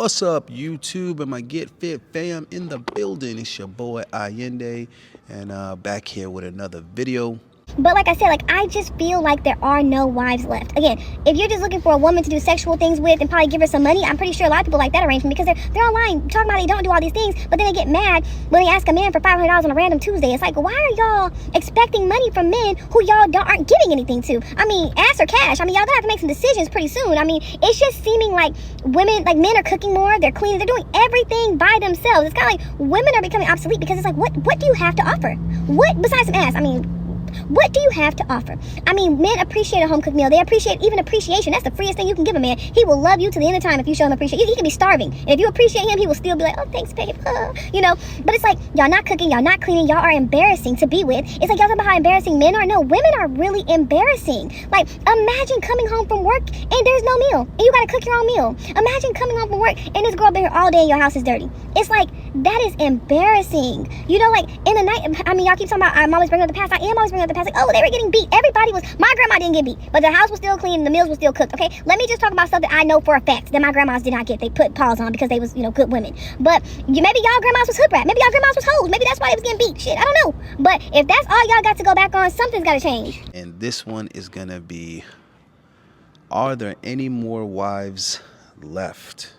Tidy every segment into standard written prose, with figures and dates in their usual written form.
What's up, YouTube and my Get Fit fam in the building? It's your boy Allende, and back here with another video. But like I said, I just feel like there are no wives left. Again, if you're just looking for a woman to do sexual things with and probably give her some money, I'm pretty sure a lot of people like that arrangement because they're online talking about they don't do all these things, but then they get mad when they ask a man for $500 on a random Tuesday. It's like, why are y'all expecting money from men who y'all aren't giving anything to? I mean, ass or cash? I mean, y'all gonna have to make some decisions pretty soon. I mean, it's just seeming like men are cooking more, they're cleaning, they're doing everything by themselves. It's kind of like women are becoming obsolete because it's like, what do you have to offer? What besides some ass? I mean, what do you have to offer? I mean, men appreciate a home-cooked meal. They appreciate even appreciation. That's the freest thing you can give a man. He will love you to the end of time if you show him appreciation. He can be starving. And if you appreciate him, he will still be like, oh, thanks, babe. But it's like, y'all not cooking, y'all not cleaning, y'all are embarrassing to be with. It's like, y'all talking about how embarrassing men are. No, women are really embarrassing. Like, imagine coming home from work and there's no meal. And you gotta cook your own meal. Imagine coming home from work and this girl been here all day and your house is dirty. It's like, that is embarrassing. You know, like, in the night, I mean, y'all keep talking about, I'm always bringing up the past. I am always bringing up the past. Like, oh, they were getting beat. My grandma didn't get beat, but the house was still clean and the meals were still cooked, okay? Let me just talk about stuff that I know for a fact that my grandmas did not get. They put paws on because they was, good women. But maybe y'all grandmas was hood rat. Maybe y'all grandmas was hoes. Maybe that's why they was getting beat. Shit, I don't know. But if that's all y'all got to go back on, something's got to change. And this one is going to be, are there any more wives left?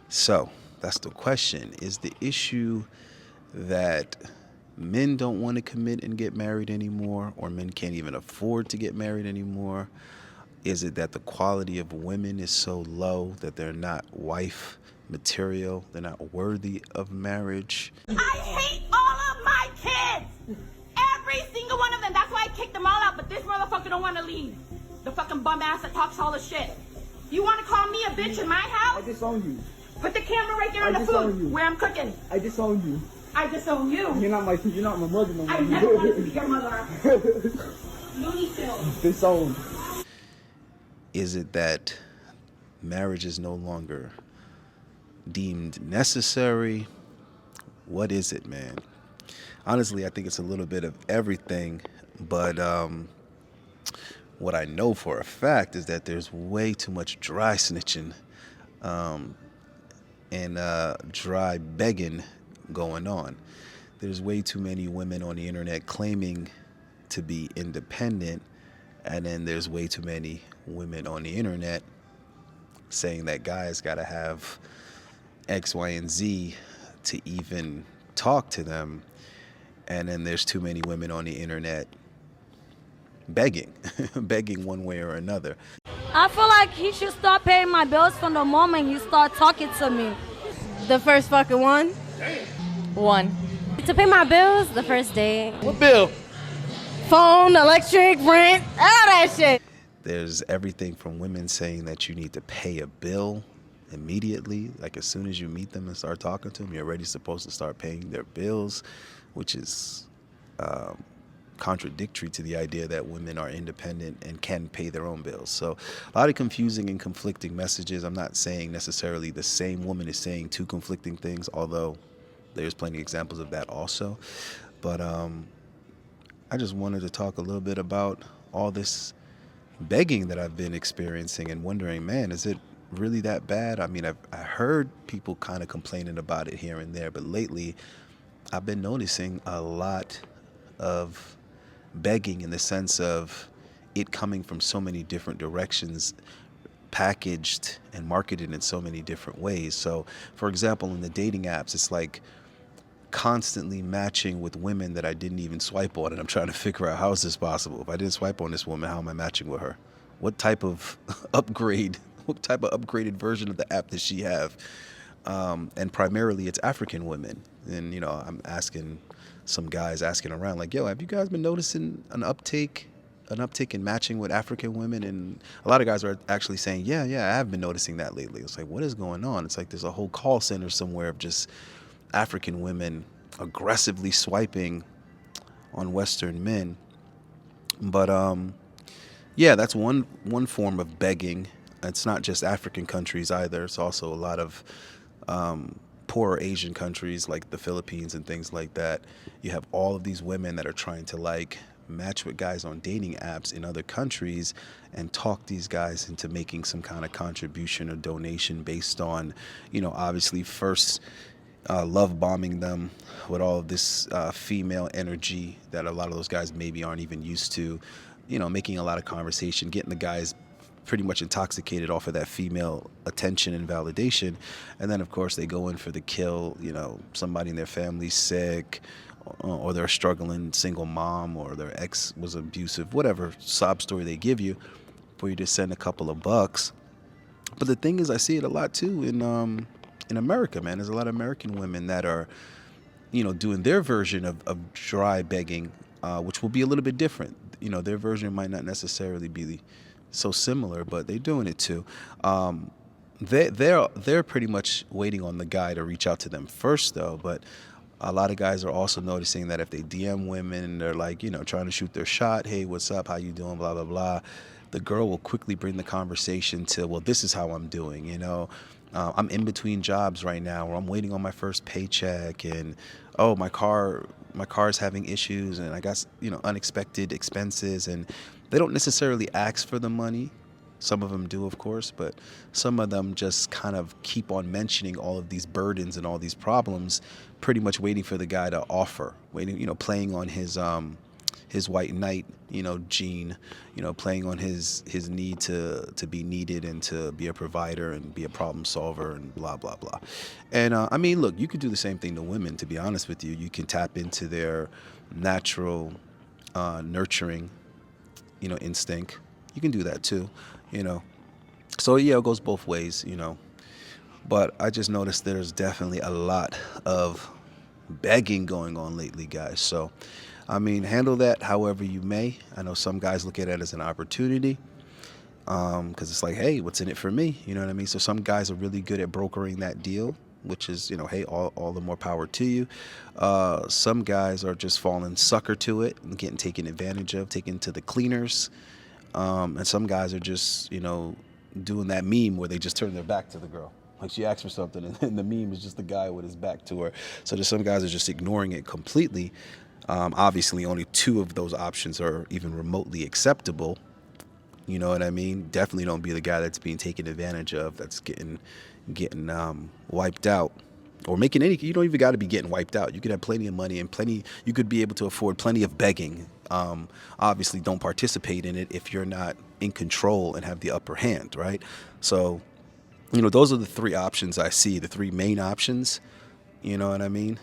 So that's the question. Is the issue that men don't want to commit and get married anymore, or men can't even afford to get married anymore? Is it that the quality of women is so low that they're not wife material, they're not worthy of marriage? I hate all of my kids, every single one of them. That's why I kicked them all out, but this motherfucker don't want to leave. The fucking bum ass that talks all the shit. You want to call me a bitch in my house? I disown you. Put the camera right there on the food where I'm cooking. I disown you. I disown you. You're not my mother no more. I never wanted to be your mother. Looney Tunes. Disowned. Is it that marriage is no longer deemed necessary? What is it, man? Honestly, I think it's a little bit of everything, but what I know for a fact is that there's way too much dry snitching and dry begging going on. There's way too many women on the internet claiming to be independent, and then there's way too many women on the internet saying that guys gotta have X, Y, and Z to even talk to them, and then there's too many women on the internet begging begging one way or another. I feel like he should start paying my bills from the moment you start talking to me. The first fucking one. To pay my bills, the first day. What bill? Phone, electric, rent, all that shit. There's everything from women saying that you need to pay a bill immediately, like as soon as you meet them and start talking to them, you're already supposed to start paying their bills, which is contradictory to the idea that women are independent and can pay their own bills. So a lot of confusing and conflicting messages. I'm not saying necessarily the same woman is saying two conflicting things, although there's plenty of examples of that also. But I just wanted to talk a little bit about all this begging that I've been experiencing and wondering, man, is it really that bad? I mean, I heard people kind of complaining about it here and there, but lately I've been noticing a lot of begging in the sense of it coming from so many different directions, packaged and marketed in so many different ways. So, for example, in the dating apps, it's like constantly matching with women that I didn't even swipe on, and I'm trying to figure out, how is this possible? If I didn't swipe on this woman, how am I matching with her? What type of what type of upgraded version of the app does she have? And primarily it's African women. And, I'm asking some guys around, like, yo, have you guys been noticing an uptick in matching with African women? And a lot of guys are actually saying, yeah, I have been noticing that lately. It's like, what is going on? It's like there's a whole call center somewhere of just African women aggressively swiping on Western men. But yeah, that's one form of begging. It's not just African countries either. It's also a lot of poorer Asian countries like the Philippines and things like that. You have all of these women that are trying to match with guys on dating apps in other countries and talk these guys into making some kind of contribution or donation based on, obviously first love bombing them with all of this female energy that a lot of those guys maybe aren't even used to, making a lot of conversation, getting the guys pretty much intoxicated off of that female attention and validation. And then, of course, they go in for the kill, somebody in their family's sick, or they're a struggling single mom, or their ex was abusive, whatever sob story they give you for you to send a couple of bucks. But the thing is, I see it a lot too in America, man. There's a lot of American women that are, doing their version of dry begging, which will be a little bit different. Their version might not necessarily be so similar, but they're doing it too. They're pretty much waiting on the guy to reach out to them first, though. But a lot of guys are also noticing that if they DM women, they're like, trying to shoot their shot. Hey, what's up? How you doing? Blah, blah, blah. The girl will quickly bring the conversation to, well, this is how I'm doing, I'm in between jobs right now, or I'm waiting on my first paycheck, and my car's having issues, and I got unexpected expenses. And they don't necessarily ask for the money. Some of them do, of course, but some of them just kind of keep on mentioning all of these burdens and all these problems, pretty much waiting for the guy to offer, playing on his white knight, gene, playing on his need to be needed and to be a provider and be a problem solver and blah, blah, blah. And I mean, look, you could do the same thing to women, to be honest with you. You can tap into their natural nurturing, instinct. You can do that too, So yeah, it goes both ways, But I just noticed there's definitely a lot of begging going on lately, guys. So I mean, handle that however you may. I know some guys look at it as an opportunity, because it's like, hey, what's in it for me? You know what I mean? So some guys are really good at brokering that deal, which is, hey, all the more power to you. Some guys are just falling sucker to it and getting taken advantage of, taken to the cleaners. And some guys are just, doing that meme where they just turn their back to the girl. Like, she asks for something and the meme is just the guy with his back to her. So there's some guys are just ignoring it completely. Obviously, only 2 of those options are even remotely acceptable. You know what I mean? Definitely don't be the guy that's being taken advantage of, that's getting wiped out. Or making you don't even got to be getting wiped out. You could have plenty of money and you could be able to afford plenty of begging. Obviously, don't participate in it if you're not in control and have the upper hand, right? So, those are the 3 options I see, the 3 main options. You know what I mean?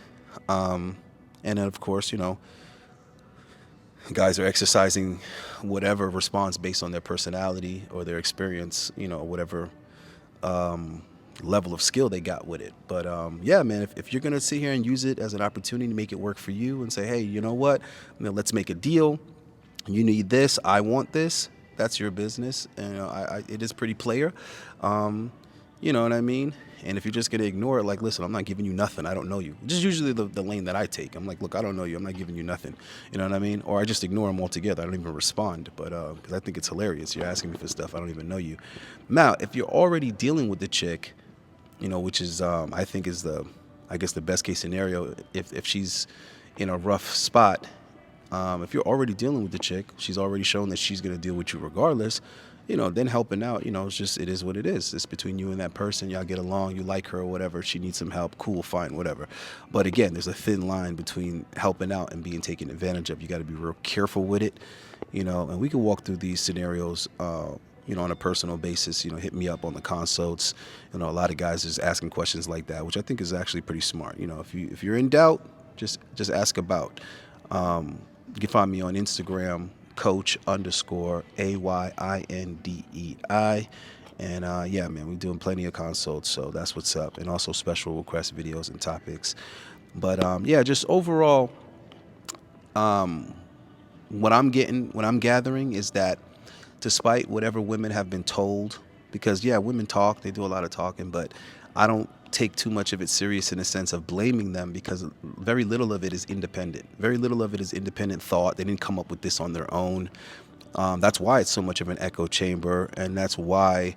And then, of course, guys are exercising whatever response based on their personality or their experience, whatever level of skill they got with it. But yeah, man, if you're going to sit here and use it as an opportunity to make it work for you and say, hey, you know what, let's make a deal. You need this. I want this. That's your business. And it is pretty player. You know what I mean? And if you're just going to ignore it, like, listen, I'm not giving you nothing. I don't know you. Which is usually the lane that I take. I'm like, look, I don't know you. I'm not giving you nothing. You know what I mean? Or I just ignore them altogether. I don't even respond. But because I think it's hilarious. You're asking me for stuff. I don't even know you. Now, if you're already dealing with the chick, which is, I think is the best case scenario, if she's in a rough spot, if you're already dealing with the chick, she's already shown that she's going to deal with you regardless, then helping out, it is what it is. It's between you and that person. Y'all get along, you like her or whatever. She needs some help. Cool, fine, whatever. But again, there's a thin line between helping out and being taken advantage of. You got to be real careful with it, and we can walk through these scenarios, on a personal basis. Hit me up on the consults. A lot of guys is asking questions like that, which I think is actually pretty smart. If you're in doubt, just ask about. You can find me on Instagram, Coach_AYINDEI. And yeah, man, we're doing plenty of consults, so that's what's up. And also special request videos and topics. But yeah, just overall, what I'm gathering is that despite whatever women have been told, because yeah, women talk, they do a lot of talking, but I don't take too much of it serious in the sense of blaming them, because very little of it is independent. Very little of it is independent thought. They didn't come up with this on their own. That's why it's so much of an echo chamber, and that's why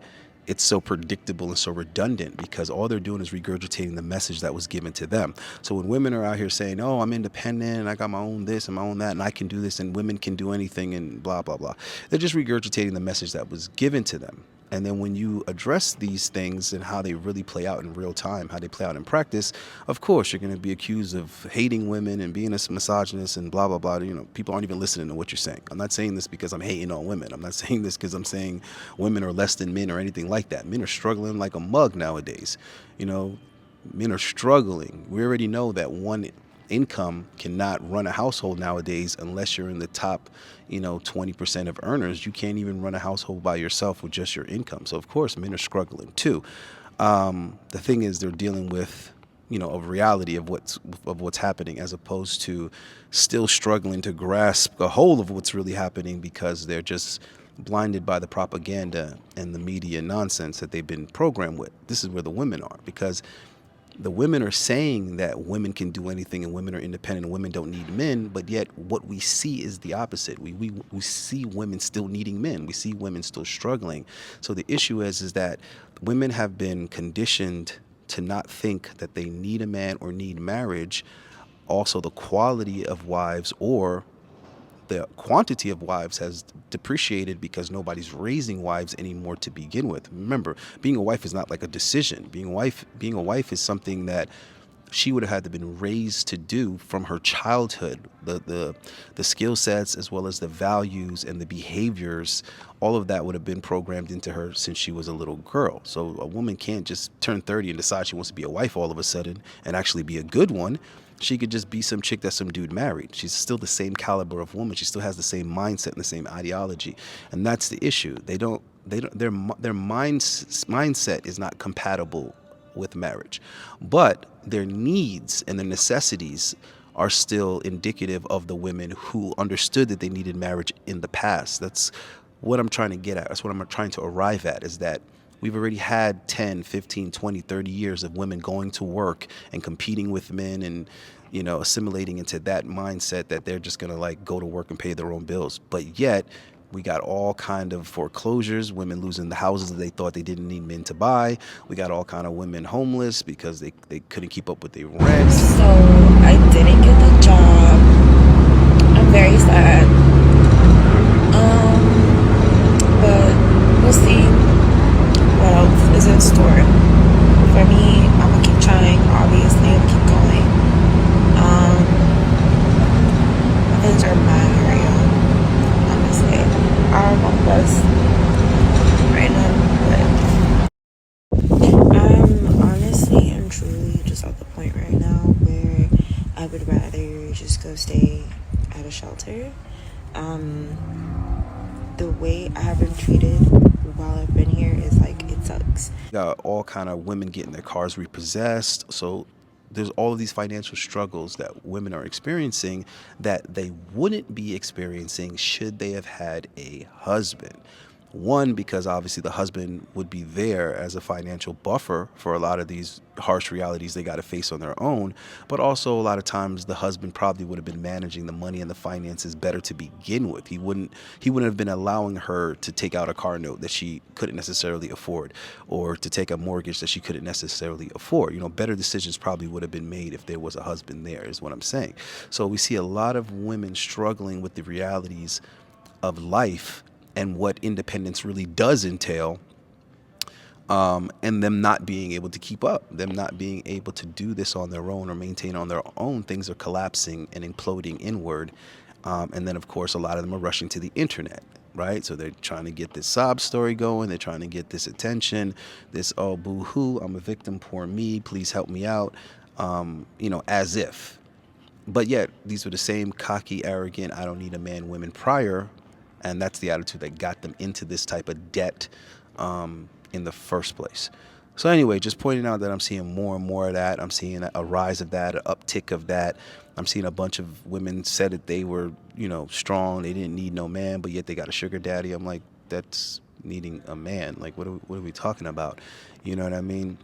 it's so predictable and so redundant because all they're doing is regurgitating the message that was given to them. So when women are out here saying, "Oh, I'm independent and I got my own this and my own that and I can do this and women can do anything and blah blah blah," they're just regurgitating the message that was given to them. And then when you address these things and how they really play out in real time, how they play out in practice, of course you're going to be accused of hating women and being a misogynist and blah blah blah. You know, people aren't even listening to what you're saying. I'm not saying this because I'm hating on women. I'm not saying this because I'm saying women are less than men or anything like that. Men are struggling like a mug nowadays. You know, men are struggling. We already know that one income cannot run a household nowadays unless you're in the top 20% of earners. You can't even run a household by yourself with just your income. So of course men are struggling too. The thing is they're dealing with a reality of what's happening, as opposed to still struggling to grasp a whole of what's really happening because they're just blinded by the propaganda and the media nonsense that they've been programmed with. This is where the women are, because the women are saying that women can do anything and women are independent and women don't need men, but yet what we see is the opposite. We see women still needing men. We see women still struggling. So the issue is that women have been conditioned to not think that they need a man or need marriage. Also, the quality of wives or the quantity of wives has depreciated because nobody's raising wives anymore to begin with. Remember, being a wife is not like a decision. Being a wife is something that she would have had to been raised to do from her childhood. The skill sets as well as the values and the behaviors, all of that would have been programmed into her since she was a little girl. So a woman can't just turn 30 and decide she wants to be a wife all of a sudden and actually be a good one. She could just be some chick that some dude married. She's still the same caliber of woman. She still has the same mindset and the same ideology. And that's the issue. Their mindset is not compatible with marriage. But their needs and their necessities are still indicative of the women who understood that they needed marriage in the past. That's what I'm trying to get at. That's what I'm trying to arrive at, is that we've already had 10, 15, 20, 30 years of women going to work and competing with men and, assimilating into that mindset that they're just going to like go to work and pay their own bills. But yet we got all kind of foreclosures, women losing the houses that they thought they didn't need men to buy. We got all kind of women homeless because they couldn't keep up with their rent. So I didn't get the job. I'm very sad. But we'll see what else is in store. For me, I'm gonna keep trying, obviously, and keep going. My feelings are mad real, honestly. I don't know best right now, but I'm honestly and truly just at the point right now where I would rather just go stay at a shelter. The way I have been treated while I've been here is like, it sucks. Got all kind of women getting their cars repossessed. So there's all of these financial struggles that women are experiencing that they wouldn't be experiencing should they have had a husband. One, because obviously the husband would be there as a financial buffer for a lot of these harsh realities they got to face on their own. But also a lot of times the husband probably would have been managing the money and the finances better to begin with. He wouldn't have been allowing her to take out a car note that she couldn't necessarily afford, or to take a mortgage that she couldn't necessarily afford. Better decisions probably would have been made if there was a husband there, is what I'm saying. So we see a lot of women struggling with the realities of life and what independence really does entail, and them not being able to keep up, them not being able to do this on their own or maintain on their own. Things are collapsing and imploding inward. And then, of course, a lot of them are rushing to the internet, right? So they're trying to get this sob story going. They're trying to get this attention, this, oh, boo-hoo, I'm a victim, poor me, please help me out, as if. But yet, these were the same cocky, arrogant, I don't need a man women prior. And that's the attitude that got them into this type of debt in the first place. So anyway, just pointing out that I'm seeing more and more of that. I'm seeing a rise of that, an uptick of that. I'm seeing a bunch of women said that they were, strong. They didn't need no man, but yet they got a sugar daddy. I'm like, that's needing a man. Like, what are we talking about? You know what I mean?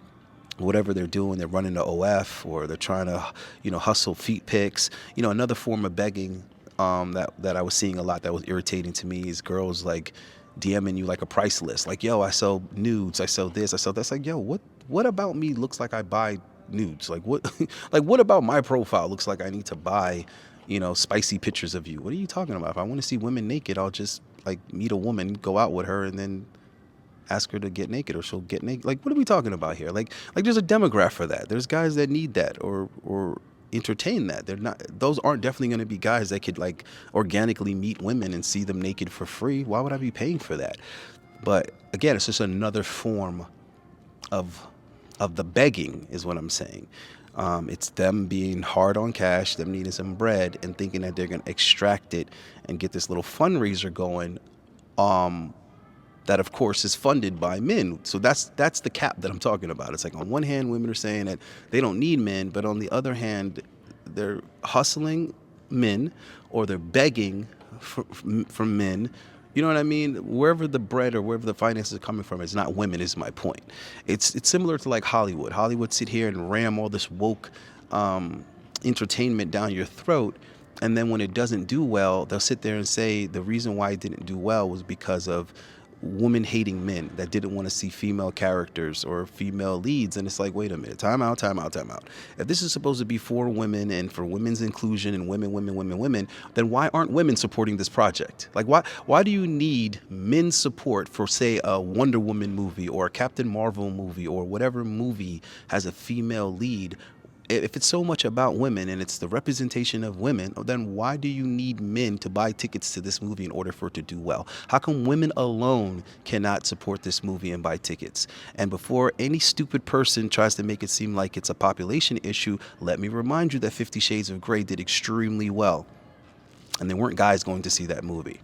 Whatever they're doing, they're running the OF, or they're trying to, hustle feet pics. Another form of begging that I was seeing a lot that was irritating to me is girls like DMing you like a price list. Like, yo, I sell nudes, I sell this, I sell that's like, yo, what about me looks like I buy nudes? Like what like what about my profile looks like I need to buy, spicy pictures of you? What are you talking about? If I want to see women naked, I'll just like meet a woman, go out with her, and then ask her to get naked, or she'll get naked. Like, what are we talking about here? Like there's a demographic for that. There's guys that need that or entertain that. Those aren't definitely going to be guys that could like organically meet women and see them naked for free. Why would I be paying for that? But again, it's just another form of the begging is what I'm saying. It's them being hard on cash, them needing some bread and thinking that they're going to extract it and get this little fundraiser going. That of course is funded by men. So that's the cap that I'm talking about. It's like on one hand, women are saying that they don't need men, but on the other hand, they're hustling men or they're begging from men. You know what I mean? Wherever the bread or wherever the finances are coming from, it's not women, is my point. It's similar to like Hollywood. Hollywood sit here and ram all this woke entertainment down your throat. And then when it doesn't do well, they'll sit there and say the reason why it didn't do well was because of woman-hating men that didn't want to see female characters or female leads. And it's like, wait a minute, time out. If this is supposed to be for women and for women's inclusion and women, then why aren't women supporting this project? Like, why do you need men's support for, say, a Wonder Woman movie or a Captain Marvel movie or whatever movie has a female lead? If it's so much about women and it's the representation of women, then why do you need men to buy tickets to this movie in order for it to do well? How come women alone cannot support this movie and buy tickets? And before any stupid person tries to make it seem like it's a population issue, let me remind you that 50 Shades of Grey did extremely well. And there weren't guys going to see that movie.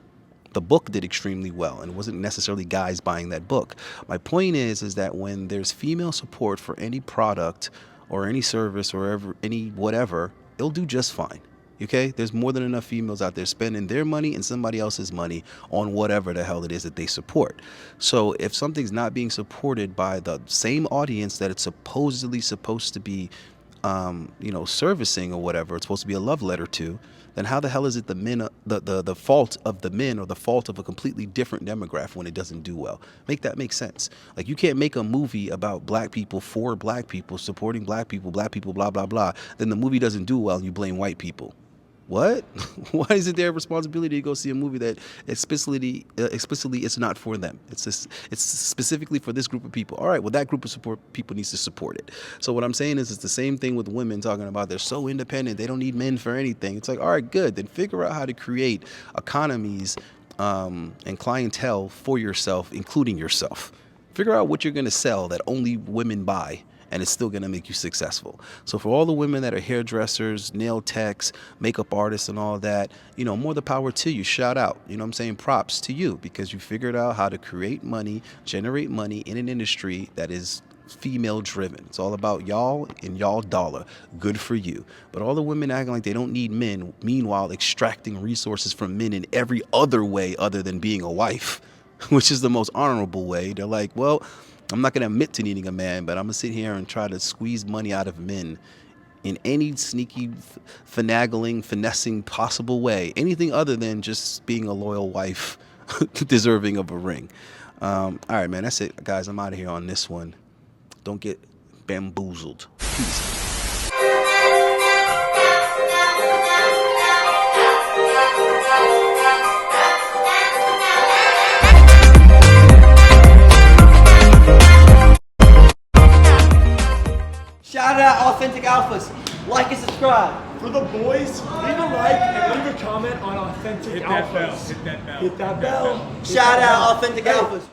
The book did extremely well, and it wasn't necessarily guys buying that book. My point is that when there's female support for any product or any service or any whatever, it'll do just fine. Okay? There's more than enough females out there spending their money and somebody else's money on whatever the hell it is that they support. So if something's not being supported by the same audience that it's supposedly supposed to be, servicing or whatever, it's supposed to be a love letter to, then how the hell is it the fault of the men or the fault of a completely different demographic when it doesn't do well? Make that make sense. Like, you can't make a movie about black people, for black people, supporting black people, blah, blah, blah. Then the movie doesn't do well and you blame white people. What? Why is it their responsibility to go see a movie that explicitly it's not for them? It's specifically for this group of people. All right, well, that group of people needs to support it. So what I'm saying is it's the same thing with women talking about they're so independent, they don't need men for anything. It's like, all right, good. Then figure out how to create economies and clientele for yourself, including yourself. Figure out what you're going to sell that only women buy, and it's still going to make you successful. So for all the women that are hairdressers, nail techs, makeup artists and all that, more the power to you. Shout out. You know what I'm saying? Props to you, because you figured out how to create money, generate money in an industry that is female driven. It's all about y'all and y'all dollar. Good for you. But all the women acting like they don't need men, meanwhile extracting resources from men in every other way other than being a wife, which is the most honorable way. They're like, well, I'm not going to admit to needing a man, but I'm going to sit here and try to squeeze money out of men in any sneaky, finagling, finessing possible way. Anything other than just being a loyal wife deserving of a ring. All right, man, that's it. Guys, I'm out of here on this one. Don't get bamboozled. Peace. Shout out Authentic Alphas. Like and subscribe. For the boys, leave a like and leave a comment on Authentic Alphas. Hit that bell. Shout out Authentic Alphas.